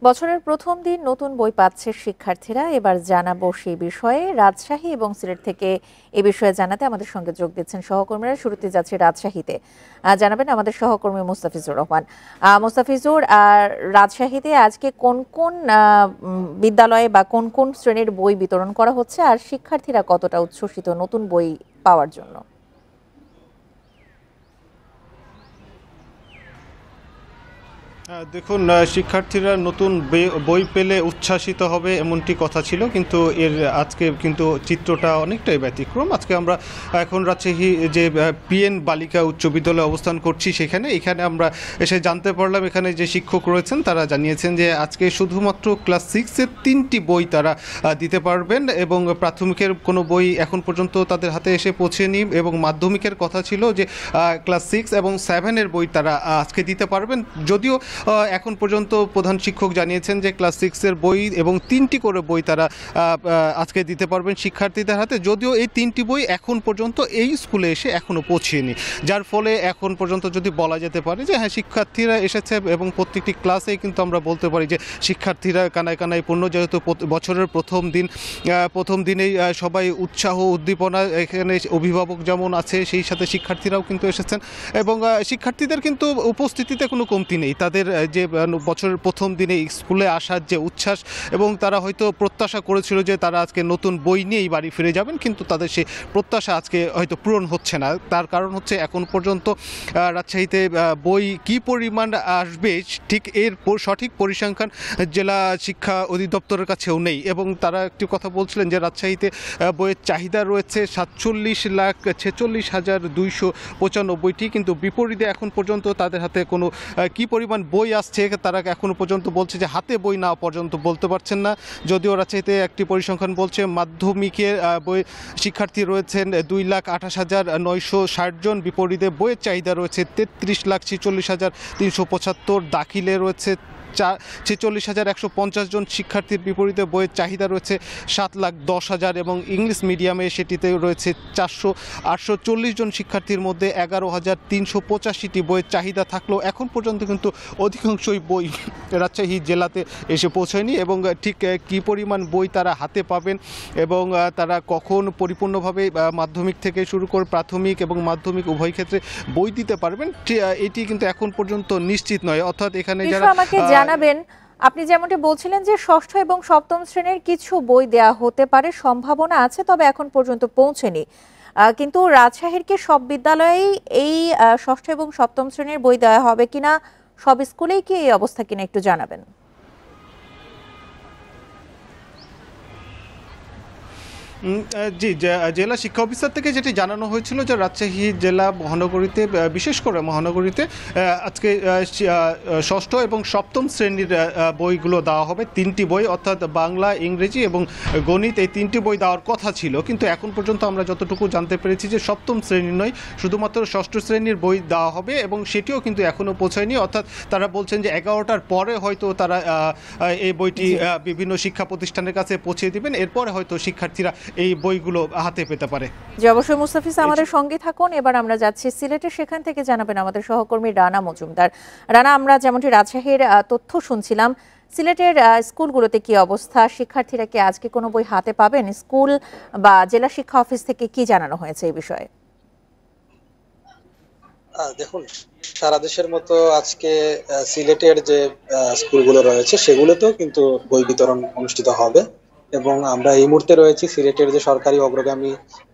বছরের প্রথম দিন নতুন বই পাচ্ছে শিক্ষার্থীরা। এবার জানাবো সেই বিষয়ে। রাজশাহী এবং সিলেট থেকে এ বিষয়ে জানাতে আমাদের সঙ্গে যোগ দিচ্ছেন সহকর্মীরা। শুরুতে যাচ্ছে রাজশাহীতে, জানাবেন আমাদের সহকর্মী মুস্তাফিজুর রহমান। মুস্তাফিজুর, রাজশাহীতে আজকে কোন কোন বিদ্যালয়ে বা কোন কোন শ্রেণীর বই বিতরণ করা হচ্ছে, আর শিক্ষার্থীরা কতটা উচ্ছ্বসিত নতুন বই পাওয়ার জন্য? দেখুন, শিক্ষার্থীরা নতুন বই পেলে উচ্ছ্বাসিত হবে এমনটি কথা ছিল, কিন্তু আজকে কিন্তু চিত্রটা অনেকটাই ব্যতিক্রম। আজকে আমরা এখন রাজশাহী যে পিএন বালিকা উচ্চ বিদ্যালয়ে অবস্থান করছি, এখানে আমরা এসে জানতে পারলাম এখানে যে শিক্ষক রয়েছেন তারা জানিয়েছেন যে আজকে শুধুমাত্র ক্লাস 6-এর 3টি বই তারা দিতে পারবেন, এবং প্রাথমিকের কোনো বই এখন পর্যন্ত তাদের হাতে এসে পৌঁছেনি, এবং মাধ্যমিকের কথা ছিল যে ক্লাস 6 এবং 7-এর বই তারা আজকে দিতে পারবেন। যদিও এখন পর্যন্ত প্রধান শিক্ষক জানিয়েছেন যে ক্লাস 6-এর বই এবং 3টি করে বই তারা আজকে দিতে পারবেন শিক্ষার্থীদের হাতে, যদিও এই 3টি বই এখন পর্যন্ত এই স্কুলে এসে এখনও পৌঁছেনি, যার ফলে এখন পর্যন্ত যদি বলা যেতে পারে যে হ্যাঁ, শিক্ষার্থীরা এসেছে, এবং প্রত্যেকটি ক্লাসেই কিন্তু আমরা বলতে পারি যে শিক্ষার্থীরা কানায় কানায় পূর্ণ, যেহেতু বছরের প্রথম দিনেই সবাই উৎসাহ উদ্দীপনা, এখানে অভিভাবক যেমন আছে সেই সাথে শিক্ষার্থীরাও কিন্তু এসেছেন, এবং শিক্ষার্থীদের কিন্তু উপস্থিতিতে কোনো কমতি নেই। তাদের যে বছরের প্রথম দিনে স্কুলে আসার যে উচ্ছ্বাস, এবং তারা হয়তো প্রত্যাশা করেছিল যে তারা আজকে নতুন বই নিয়েই বাড়ি ফিরে যাবেন, কিন্তু তাদের সেই প্রত্যাশা আজকে হয়তো পূরণ হচ্ছে না। তার কারণ হচ্ছে এখন পর্যন্ত রাজশাহীতে বই কী পরিমাণ আসবে ঠিক এর সঠিক পরিসংখ্যান জেলা শিক্ষা অধিদপ্তরের কাছেও নেই, এবং তারা একটি কথা বলছিলেন যে রাজশাহীতে বইয়ের চাহিদা রয়েছে 47,46,295টি, কিন্তু বিপরীতে এখন পর্যন্ত তাদের হাতে কোনো কী পরিমাণ বই আসছে তারা এখনও পর্যন্ত বলছে যে হাতে বই না পর্যন্ত বলতে পারছেন না। যদিও রাজশাহীতে একটি পরিসংখ্যান বলছে মাধ্যমিকের বই শিক্ষার্থী রয়েছেন 2,28,960 জন, বিপরীতে বইয়ের চাহিদা রয়েছে 33,46,375, দাখিলে রয়েছে 46,150 জন শিক্ষার্থীর বিপরীতে বইয়ের চাহিদা রয়েছে 7,10,000, এবং ইংলিশ মিডিয়ামে সেটিতে রয়েছে 448 জন শিক্ষার্থীর মধ্যে 11,385টি বইয়ের চাহিদা থাকলেও এখন পর্যন্ত কিন্তু অধিকাংশই বই রাজশাহী জেলাতে এসে পৌঁছায়নি, এবং ঠিক কী পরিমাণ বই তারা হাতে পাবেন এবং তারা কখন পরিপূর্ণভাবে মাধ্যমিক থেকে শুরু করে প্রাথমিক এবং মাধ্যমিক উভয় ক্ষেত্রে বই দিতে পারবেন এটি কিন্তু এখন পর্যন্ত নিশ্চিত নয়। অর্থাৎ এখানে যারা জানাবেন, আপনি যেমনটি বলছিলেন যে ষষ্ঠ এবং সপ্তম শ্রেণীর কিছু বই দেয়া হতে পারে, সম্ভাবনা আছে, তবে এখন পর্যন্ত পৌঁছেনি। কিন্তু রাজশাহীর কি সব বিদ্যালয়েই এই ষষ্ঠ এবং সপ্তম শ্রেণীর বই দেওয়া হবে কিনা, সব স্কুলেই কি এই অবস্থা কিনা একটু জানাবেন। জি, জেলা শিক্ষা অফিসার থেকে যেটি জানানো হয়েছিল যে রাজশাহী জেলা মহানগরীতে, বিশেষ করে মহানগরীতে আজকে ষষ্ঠ এবং সপ্তম শ্রেণীর বইগুলো দেওয়া হবে। 3টি বই, অর্থাৎ বাংলা, ইংরেজি এবং গণিত, এই 3টি বই দেওয়ার কথা ছিল, কিন্তু এখন পর্যন্ত আমরা যতটুকু জানতে পেরেছি যে সপ্তম শ্রেণীর নয়, শুধুমাত্র ষষ্ঠ শ্রেণীর বই দেওয়া হবে, এবং সেটিও কিন্তু এখনও পৌঁছায়নি। অর্থাৎ তারা বলছেন যে 11টার পরে হয়তো তারা এই বইটি বিভিন্ন শিক্ষা প্রতিষ্ঠানের কাছে পৌঁছে দিবেন, এরপরে হয়তো শিক্ষার্থীরা এই বইগুলো হাতে পেতে পারে। জি, অবশ্যই মুস্তাফিজ, আমাদের সঙ্গে থাকুন। এবার আমরা যাচ্ছি সিলেটে, সেখান থেকে জানাবেন আমাদের সহকর্মী রানা মজুমদার। রানা, আমরা যেমনটি রাজশাহীর তথ্য শুনছিলাম, সিলেটের স্কুলগুলোতে কি অবস্থা? শিক্ষার্থীরা কি আজকে কোনো বই হাতে পাবেন? স্কুল বা জেলা শিক্ষা অফিস থেকে কি জানানো হয়েছে এই বিষয়ে? দেখুন, সারা দেশের মতো আজকে সিলেটের যে স্কুলগুলো রয়েছে সেগুলোতেও কিন্তু বই বিতরণ অনুষ্ঠিত হবে, এবং আমরা এই মুহূর্তে রয়েছি সিলেটের যে সরকারি অগ্রগামী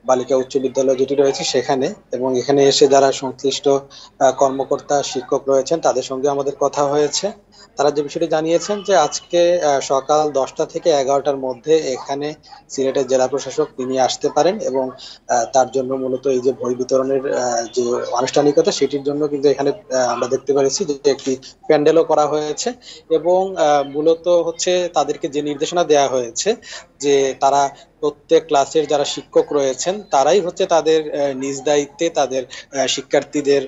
বালিকা উচ্চ বিদ্যালয় যেটি রয়েছে সেখানে, এবং এখানে এসে যারা সংশ্লিষ্ট কর্মকর্তা শিক্ষক রয়েছেন তাদের সঙ্গে আমাদের কথা হয়েছে। তারা যে বিষয়টি জানিয়েছেন যে আজকে সকাল 10টা থেকে 11টার মধ্যে এখানে সিলেটের জেলা প্রশাসক তিনি আসতে পারেন, এবং তার জন্য মূলত এই যে বই বিতরণের যে আনুষ্ঠানিকতা সেটির জন্য কিন্তু এখানে আমরা দেখতে পেরেছি যে একটি প্যান্ডেলও করা হয়েছে, এবং মূলত হচ্ছে তাদেরকে যে নির্দেশনা দেওয়া হয়েছে যে তারা প্রত্যেক ক্লাসের যারা শিক্ষক রয়েছেন তারাই হচ্ছে তাদের নিজ দায়িত্বে তাদের শিক্ষার্থীদের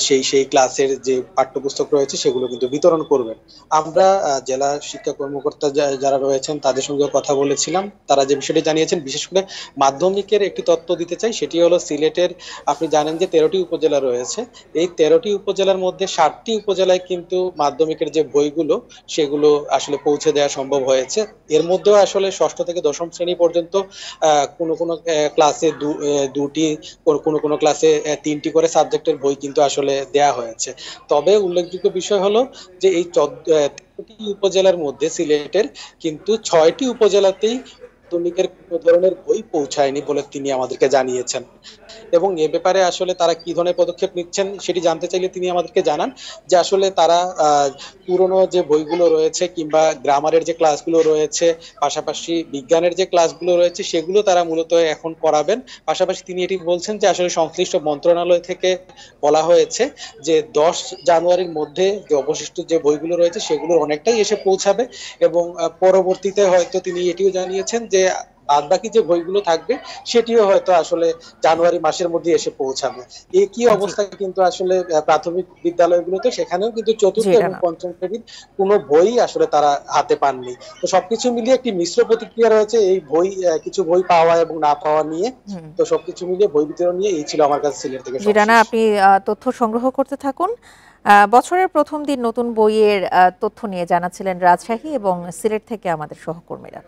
সেই সেই ক্লাসের যে পাঠ্যপুস্তক রয়েছে সেগুলো কিন্তু বিতরণ করবেন। আমরা জেলা শিক্ষা কর্মকর্তা যারা রয়েছেন তাদের সঙ্গে কথা বলেছিলাম, তারা যে বিষয়টি জানিয়েছেন, বিশেষ করে মাধ্যমিকের একটি তথ্য দিতে চাই, সেটি হলো সিলেটের আপনি জানেন যে 13টি উপজেলা রয়েছে। এই 13টি উপজেলার মধ্যে 7টি উপজেলায় কিন্তু মাধ্যমিকের যে বইগুলো সেগুলো আসলে পৌঁছে দেওয়া সম্ভব হয়েছে। এর মধ্যেও আসলে ষষ্ঠ থেকে দশম শ্রেণী পর্যন্ত কোনো কোনো ক্লাসে দুটি, কোনো কোনো ক্লাসে তিনটি করে সাবজেক্টের বই কিন্তু আসলে দেয়া হয়েছে। তবে উল্লেখযোগ্য বিষয় হলো যে এই 13টি উপজেলার মধ্যে সিলেটের কিন্তু 6টি উপজেলাতেই মাধ্যমিকের কোনো ধরনের বই পৌঁছায়নি বলে তিনি আমাদেরকে জানিয়েছেন। এবং এ ব্যাপারে আসলে তারা কি ধরনের পদক্ষেপ নিচ্ছেন সেটি জানতে চাইলে তিনি আমাদেরকে জানান যে আসলে তারা পুরনো যে বইগুলো রয়েছে কিংবা গ্রামারের যে ক্লাসগুলো রয়েছে, পাশাপাশি বিজ্ঞানের যে ক্লাসগুলো রয়েছে সেগুলো তারা মূলত এখন করাবেন। পাশাপাশি তিনি এটি বলছেন যে আসলে সংশ্লিষ্ট মন্ত্রণালয় থেকে বলা হয়েছে যে 10 জানুয়ারির মধ্যে যে অবশিষ্ট যে বইগুলো রয়েছে সেগুলো অনেকটাই এসে পৌঁছাবে। এবং পরবর্তীতে হয়তো তিনি এটিও জানিয়েছেন যে বাদ বাকি যে বইগুলো থাকবে সেটিও হয়তো আসলে জানুয়ারি মাসের মধ্যে এসে পৌঁছাবে। একই জি অবস্থা কিন্তু আসলে প্রাথমিক বিদ্যালয়গুলোতে, সেখানেও কিন্তু চতুর্থ জি এবং রানা। পঞ্চম শ্রেণীর কোনো বই আসলে তারা হাতে পাননি। তো সবকিছু মিলিয়ে একটি মিশ্র প্রতিক্রিয়া রয়েছে এই বই, কিছু বই পাওয়া এবং না পাওয়া নিয়ে। হুম। তো সবকিছু মিলিয়ে বই বিতরণ নিয়ে এই ছিল আমার কাছে সিলেট থেকে জি রানা, সবশেষ। আপনি তথ্য সংগ্রহ করতে থাকুন। বছরের প্রথম দিন নতুন বইয়ের তথ্য নিয়ে জানাচ্ছিলেন রাজশাহী এবং সিলেট থেকে আমাদের সহকর্মীরা।